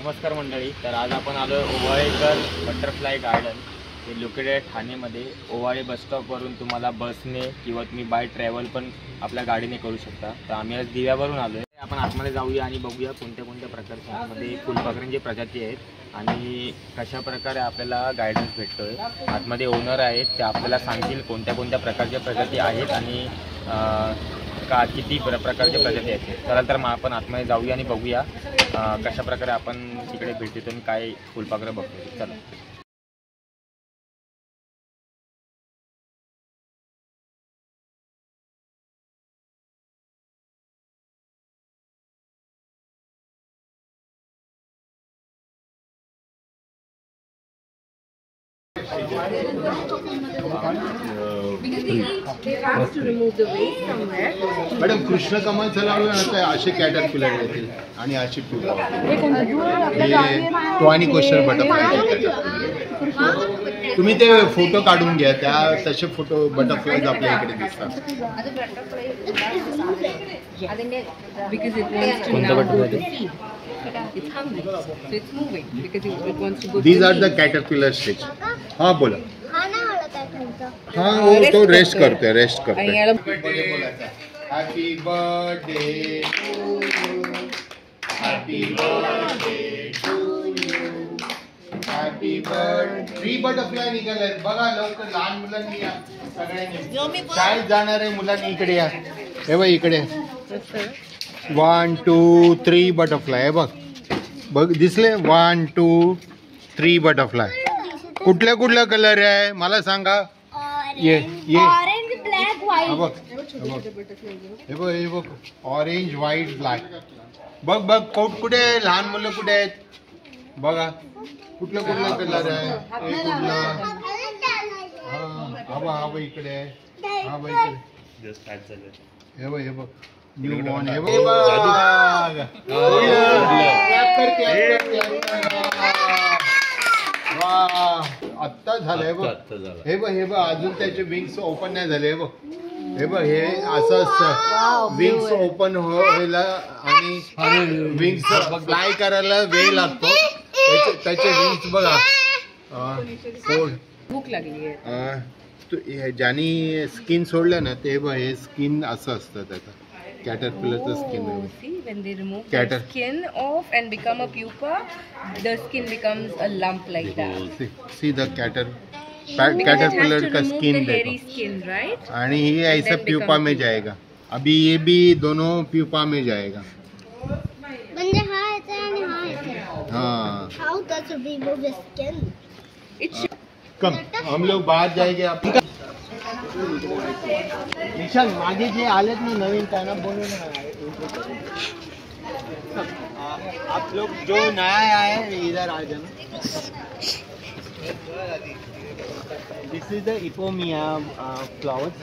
नमस्कार मंडळी. तर आज आपण आलो ओवाळेकर बटरफ्लाय गार्डन. हे लोकेटेड ठाणेमध्ये. ओवाळे बस स्टॉपवरून तुम्हाला बसने किंवा तुम्ही बाय ट्रॅव्हल पण आपल्या गाडीने करू शकता. तर आम्ही आज दिव्यावरून आलो आहे. आपण आतमध्ये जाऊया आणि बघूया कोणत्या कोणत्या प्रकारच्या आतमध्ये फुलपाखरांची प्रजाती आहेत आणि कशा प्रकारे आपल्याला गायडन्स भेटतो आहे. आतमध्ये ओनर आहेत, ते आपल्याला सांगतील कोणत्या कोणत्या प्रकारच्या प्रजाती आहेत आणि किती प्रकारच्या प्रजाती आहेत. तर मग आपण आतमध्ये जाऊया आणि बघूया कशा प्रकारे आपण तिकडे भेट देतो आणि काय फुलपाखरं बघतो. चला. मॅडम कृष्ण कमल चलावलं आता असे कॅटरपिलर येतील आणि अशी टॉनी कोस्टर बटरफ्लाय. तुम्ही ते फोटो काढून घ्या, त्या तसे फोटो बटरफ्लायज आपल्या इकडे दिसतात. These are the caterpillar stage. हाँ बोला. हाँ वो तो रेस्ट करते हैं. Happy birthday to you. Happy birthday to you. Happy birthday. 3 butterfly निघाले बघा लवकर. लहान मुलांनी या सगळ्यांनी. शाळेत जाणारे मुलांनी इकडे या. हे बघ इकडे 1 2 3 बटरफ्लाय. बघ बघ दिसले 1 2 3 बटरफ्लाय. कुठल्या कुठल्या कलर आहे मला सांगा. ये ऑरेंज ब्लॅक व्हाईट. हे बघ ऑरेंज व्हाईट ब्लॅक. बघ बघ कुठे लहान मुलं कुठे आहेत बघा. कुठलं कलर आहे. हा बघ इकडे. हा बघ इकडे. हे बघ न्यू बॉर्न. हे बघ आत्ता झालंय बघ. हे बघ अजून त्याचे विंग्स ओपन नाही झाले. हे बघ हे असं असतं. विंग्स ओपन व्हायला आणि विंग्स फ्लाय करायला वेळ लागतो. त्याचे विंग्स बघा. भूक लागली आहे. ज्यानी स्किन सोडलं ना ते बघ हे स्किन असं असतं त्याचं. Caterpillar's skin. See, when they remove the skin off and become a pupa, the skin becomes a lump like that. See the caterpillar का skin hairy skin, right? आणि ये ऐसा प्यूपा में जाएगा. अभी ये भी दोनों प्यूपा में जाएगा. म्हणजे हा येते आणि हा येते. हाँ. How does it remove the skin? कम हम लोग बाहर जाएंगे. आप निशान मागे जे आलेत ना नवीन त्यांना बोलू ना. आप लोग जो नया आए इधर आ जाना. This is the Ipomoea flowers.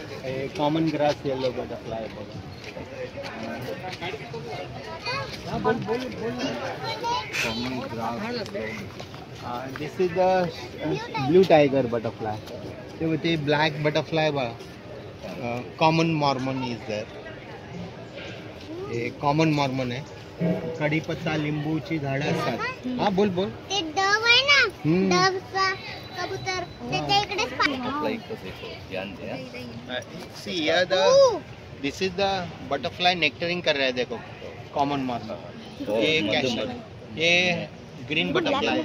Common grass yellow butterfly. Common grass. This is the blue tiger butterfly. ते ब्लॅक बटरफ्लाय बघा. Common Mormon is there. हे कॉमन मॉर्मन आहे. कढीपत्ता लिंबूची झाडं असतात. हा बोल. ते डव आहे ना. डवचा कबूतर त्याच्या इकडे. See here the this is the butterfly nectaring कर रहा है. देखो कॉमन मॉर्मन. ये कैशर. ये ग्रीन बटरफ्लाई.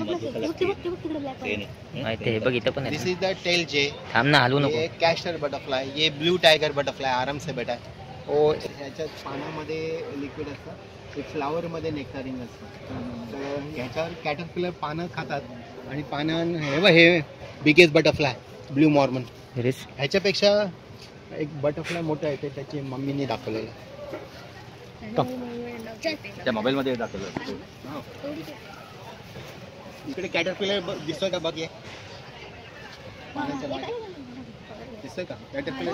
माहिती आहे बघ इथं पण दिस इज द टेल जे. थांब ना हलवू नको. ये कैशर बटरफ्लाई. ये ब्लू टायगर बटरफ्लाई. आराम से बेटा. ह्याच्यात पानामध्ये लिक्विड असतं. ते फ्लावरमध्ये नेक्टरिंग असतं. तर ह्याच्यावर कॅटरपिलर पानं खातात आणि पानं हे बिगेस्ट बटरफ्लाय ब्लू मॉर्मन. ह्याच्यापेक्षा एक बटरफ्लाय मोठं आहे ते त्याची मम्मीने दाखवलेलं. त्या मोबाईलमध्ये दाखवलं. इकडे कॅटरपिलर दिसतोय का बघ. ये दिसतोय का कॅटरपिलर.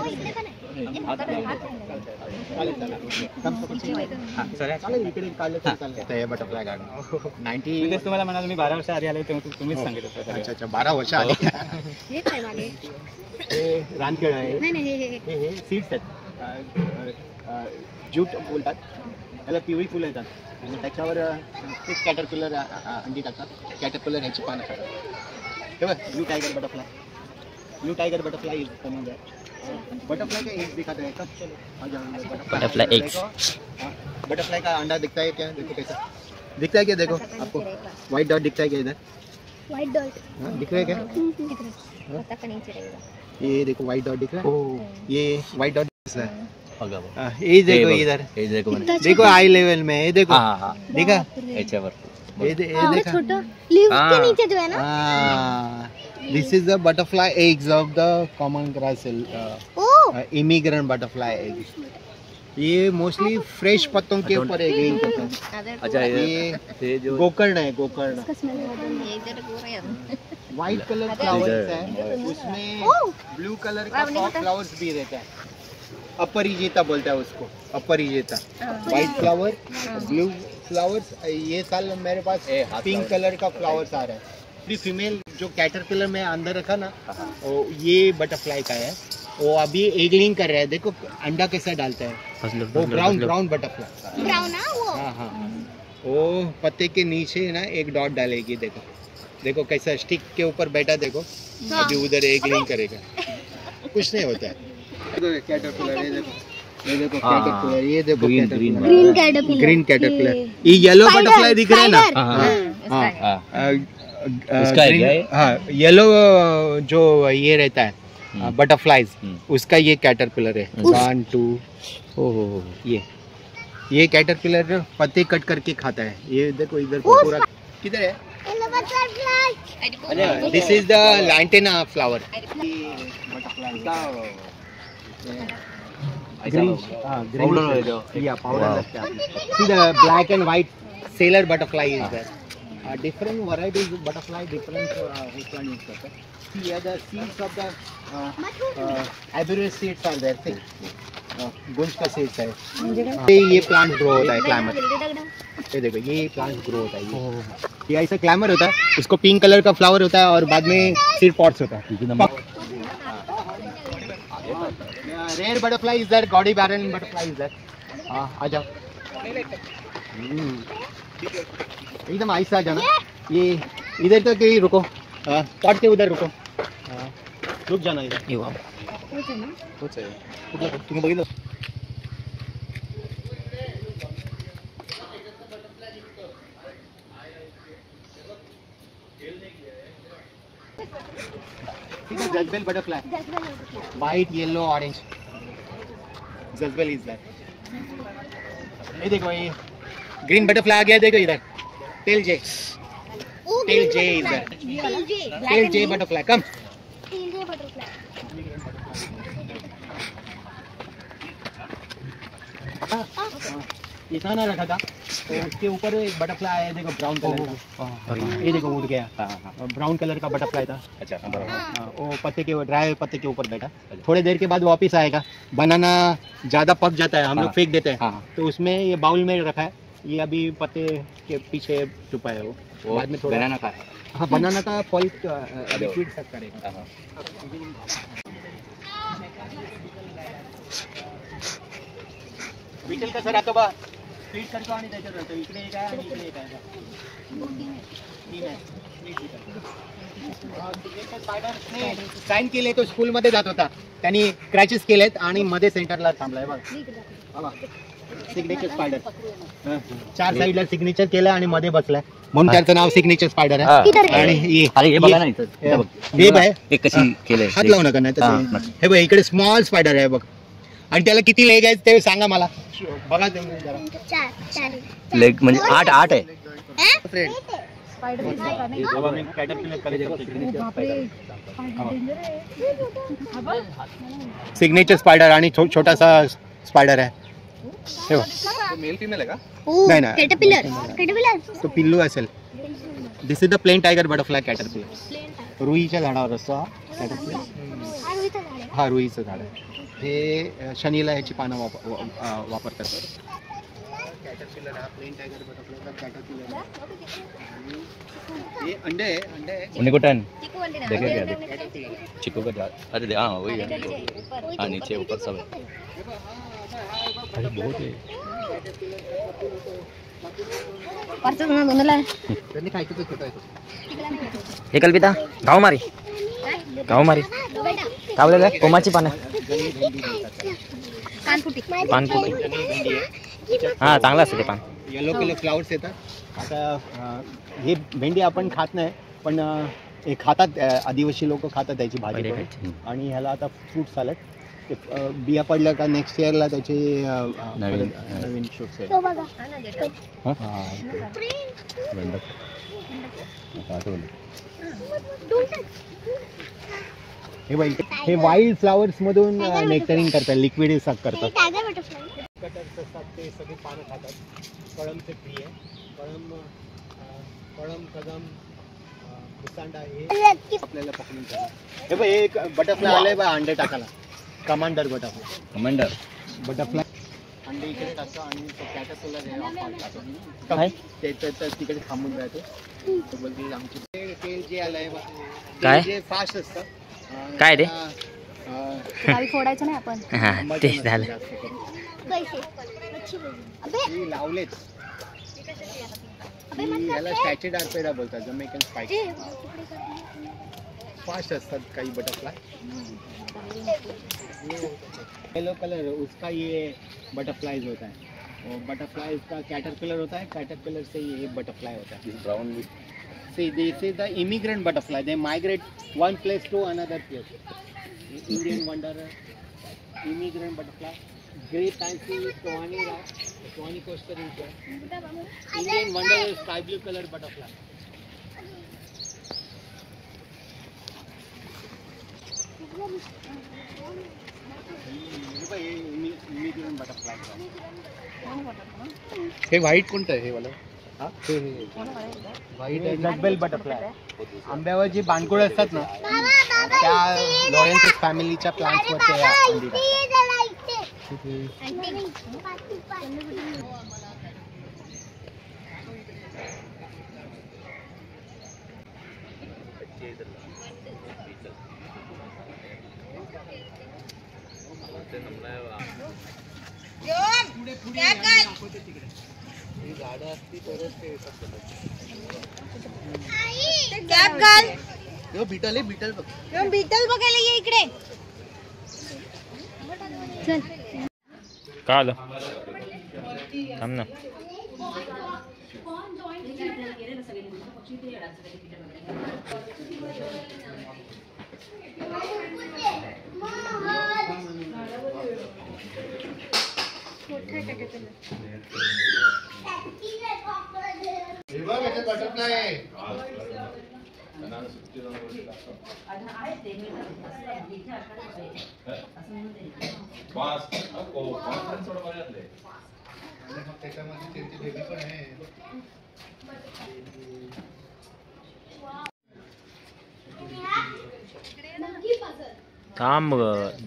चालेल इकडे काढलं चालतं. हे बटरफ्लाय गार्डन 90. तुम्हाला म्हणाल मी 12 वर्ष आधी आले तेव्हा तुम्हीच सांगितलं. अच्छा 12 वर्ष आली. हे काय मागे. हे रानकेळ आहे. नाही हे सीड्स आहेत. ज्यूट बोलतात. याला पिवळी फुलं येतात आणि त्याच्यावर तेच कॅटरपिलर अंडी टाकतात. कॅटरपिलर ह्याची पानं खातात. हे बघ blue tiger butterfly. Blue tiger butterfly is coming there. Butterfly का एग्स दिखाते हैं कब? Butterfly eggs. बटरफ्लाई का अंडा दिखता है क्या? देखो कैसा दिखता है क्या? देखो आपको व्हाइट डॉट दिखता है क्या इधर? व्हाइट डॉट दिख रहा है क्या? पत्ता का नीचे रहेगा. ये देखो व्हाइट डॉट दिख रहा है. ये व्हाइट डॉट दिख रहा है. ये देखो इधर, देखो आई लेवल में. ये देखो देखा ये देखा. छोटा लीव्स के नीचे जो है ना. This is the butterfly eggs of the common grass emigrant butterfly eggs. ये मोस्टली फ्रेश पत्तों के ऊपर एगिंग करते हैं. अच्छा ये जो गोकर्ण है, गोकर्ण व्हाइट कलर फ्लावर्स है, उसमें ब्लू कलर का फ्लावर्स भी रहता है. अपरिजेता बोलता है उसको, अपरिजेता. White flower, blue flowers. ये साल मेरे पास पिंक कलर का फ्लावर्स आ रहा है. फिर फीमेल जो कैटरपिलर में अंदर रखा ना, ये बटरफ्लाई का है. वो अभी एगलिंग कर रहा है. देखो अंडा कैसा डालता है. वो ब्राउन बटरफ्लाई. ब्राउन ना वो. हाँ. वो पत्ते के नीचे ना एक डॉट डालेगी. देखो देखो कैसा स्टिक के ऊपर बैठा. देखो अभी उधर एगलिंग करेगा. कुछ नहीं होता है. कैटरपिलर ये देखो कैटरपिलर. ये देखो ग्रीन कैटरपिलर. Green caterpillar. ये येलो बटरफ्लाई दिख रहा है ना. उसका है क्या ये? हाँ, येलो जो ये रहता है बटरफ्लाईज, उसका ये कैटरपिलर है. 1 2 ये कैटरपिलर पत्ते कट करके खाता है. ये देखो इधर पूरा किधर है. This is the lantana flower. See the black and white sailor butterfly is there. Different varieties of butterfly, different which one is there. See here the seeds of the aberrus seeds are there. See, गुंज का seeds है. ये plant grow होता है climate. ये देखो ये plant grow होता है. ये ऐसा क्लाइमर होता है. इसको पिंक कलर का फ्लावर होता है और बाद में सीड पॉट्स होता है. Rare butterfly is there. Gaudy Baron butterfly is there. आ जाओ एकदम ऐसा आ जाना. ये इधर तक ही रुको. पॉट के उधर रुको. रुक जाना इधर. तुम्हें बघितलं. Jezebel butterfly. White yellow orange. Jezebel is that. ये देखो ये ग्रीन बटरफ्लाई आ गया. देखो इधर टेल जे. टेल जे इज दैट. टेल जे बटरफ्लाई. कम. इतना ना रखा था तो उसके ऊपर एक बटरफ्लाई आया. देखो ब्राउन कलर का. ये देखो उड़ गया. ब्राउन कलर का बटरफ्लाई था. अच्छा. वो पत्ते के ड्राई पत्ते के ऊपर बैठा. थोड़ी देर के बाद वापस आएगा. बनाना ज़्यादा पक जाता है, हम लोग फेंक देते हैं. तो उसमें ये बाउल में रखा है. ये अभी पत्ते के पीछे छुपा है. वो बाद में थोड़ा बनाना का. हाँ, बनाना का फल लिक्विड सब करेगा. विठल कसं राहतो बा. स्प्लिट करतो आणि त्याच्यात राहतो. इकडे एक आहे आणि इकडे एक आहे. तीन आहे. साइन केले तो स्कूल मध्ये जात होता. त्यांनी क्रॅचेस केलेत आणि मध्ये सेंटरला थांबलाय. बघा सिग्नेचर स्पायडर. 4 साइडला सिग्नेचर केलं आणि मध्ये बसलाय म्हणून त्याचं नाव सिग्नेचर स्पायडर आहे. आणि हे बघा ना इथं वेब आहे. हे कशी केलंय हात लावू नका. नाही तसं हे बघ इकडे स्मॉल स्पायडर आहे. बघ आणि त्याला किती लेग आहेत ते सांगा मला. बघा तुम्ही जरा. लेग म्हणजे 8 आहे. सिग्नेचर स्पायडर आणि छोटासा स्पायडर आहे. मेल फीमेल आहे का? नाही ना. कैटरपिलर तो पिल्लू असेल. This is the plain tiger butterfly caterpillar. रुईच्या झाडावर असतो हा कॅटरपिलर. हा रुईचं झाड आहे. हे शनीला ह्याची पानं वापरतात. कैटरपिलर हा प्लेन टाइगर बटरफ्लाई का कैटरपिलर है. ये अंडे है. अंडे है. उन्हीं को टन देखे क्या चिकू का. अरे हाँ वही है. हाँ नीचे ऊपर सब है. अरे बहुत है. हे कल्पिता गाव मारी कावलेलं आहे कोमाची पानं पानफुटी हां चांगलं असतं ते पान. येलो कलर फ्लावर्स येतात. आता हे भेंडी आपण खात नाही पण हे खातात आदिवासी लोक खातात त्याची भाजी करून. आणि ह्याला आता फ्रूट सॅलड ते बिया पडल्या का नेक्स्ट इयरला त्याचे नवीन शूट्स आहेत. हे वाईल्ड फ्लावर्स मधून नेक्टरिंग करतात लिक्विड करतात. कटर्स असतात ते सगळे पानं खातात. कळमचे प्रिय कळम कदम मुसांडा हे आपल्याला पकडून ठेवतात. हे बघ एक बटरफ्लाय आलाय बा अंडे टाकायला. कमांडर बटरफ्लाय अंडे इकडे टाकतो आणि तो कॅटरपिलर तिकडे थांबून राहतो. आमचे तेल जे आलंय काय जे फास्ट असतं काय ते फोडायचं नाही आपण. हां ते झालं. लावलेच याला स्टॅच्यूड आर्पेडा बोलतात. जमैकन स्पाइक फास्ट असतात काही बटरफ्लाई. येलो कलर उसका ये बटरफ्लाईज होता है. और बटरफ्लाई का कैटरपिलर होता है. कैटरपिलर से ये बटरफ्लाई होता है. Brown See, this is the immigrant butterfly. They migrate one place to another place. Indian wanderer, immigrant butterfly. Grey pansy, Tawani coaster is there. Indian wanderer, sky blue colored butterfly. Immigrant butterfly. हे white कोणतं आहे हे वाला? White नटबेल butterfly. आंब्यावर जी बांडकुळ असतात ना त्या लॉरेन्सिस फॅमिलीच्या प्लांट्सवर ते अंडी झाडं असती तरच ते कॅप घाल. बिटल आहे. बिटल बघ. बीटल बघायला ये इकडे. चल का आलं थांब ना. बटरफ्लाय आहे. त्याच्यामध्ये त्यांची बेबी पण आहे. थांब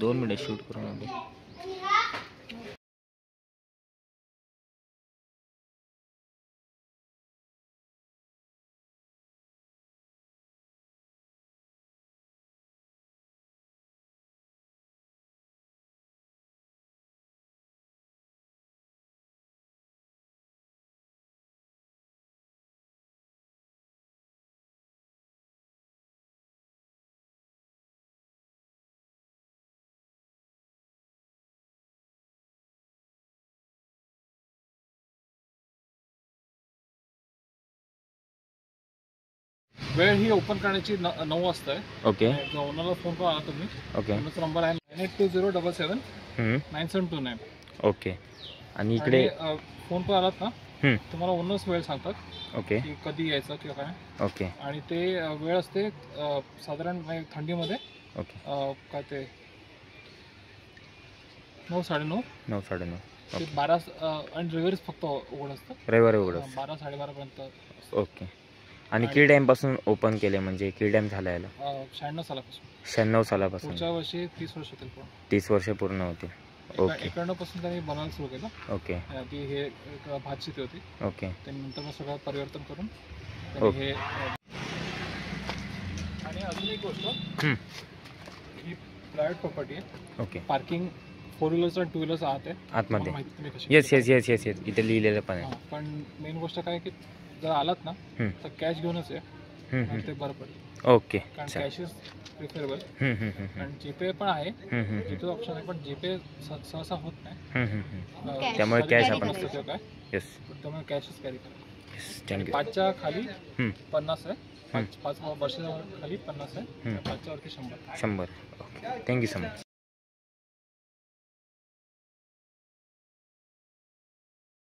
2 मिनिट शूट करून आलो. वेळ ही ओपन करण्याची 9 वाजता आहे. ओके ओनरला फोन करा तुम्ही. ओके ओनरचा नंबर आहे 982077 9729. ओके. आणि इकडे फोन करा आलात ना तुम्हाला ओनर्स वेळ सांगतात ओके की कधी यायचं किंवा काय. ओके आणि ते वेळ असते साधारण थंडीमध्ये ओके काय ते 9 साडेनऊ 9 साडेनऊ ते 12 आणि रविवारीच फक्त उघड असतं. रविवारी उघड 12 साडेबारा पर्यंत. ओके. आणि किती टाइमपासून ओपन केले म्हणजे किती टाइम झाला याला? 96 सालापासून. 96 सालापासून. पुढच्या वर्षी 30 वर्ष होतील. 30 वर्ष पूर्ण होतील. ओके. 91 पासून त्यांनी बनवायला सुरू केलं. ओके. आधी हे एक भातशेती होती. ओके. त्यानंतर मग सगळं परिवर्तन करून हे. आणि अजून एक गोष्ट ही प्रायव्हेट प्रॉपर्टी आहे. ओके. पार्किंग 4 व्हीलर्स आणि 2 व्हीलर्स आत आहे आतमध्ये. तुम्हाला माहिती तुम्ही कशी yes yes yes yes yes इथे लिहिलेलं पण आहे. हां, पण मेन गोष्ट काय की जर आलात ना हम्म. तर कॅश घेऊनच आहे हम्म, तर ते बरं पडेल ओके. कारण चल. Cash is preferable. हम्म, हम्म, हम्म, आणि जीपे पण आहे, हम्म, हम्म, जीपे ऑप्शन आहे, पण जीपे सहसा होत नाही. हम्म, हम्म, Cash. त्यामुळे कधी cash कधी आपण- नसतं किंवा काय, येस पण त्यामुळे कॅशच कॅरी करा. Yes thank you. 5च्या खाली हम्म. 50 आहे, 5 वर्षाच्या खाली 50 आहे, हम्म. 5च्या वरती 100. 100. Okay thank you so much.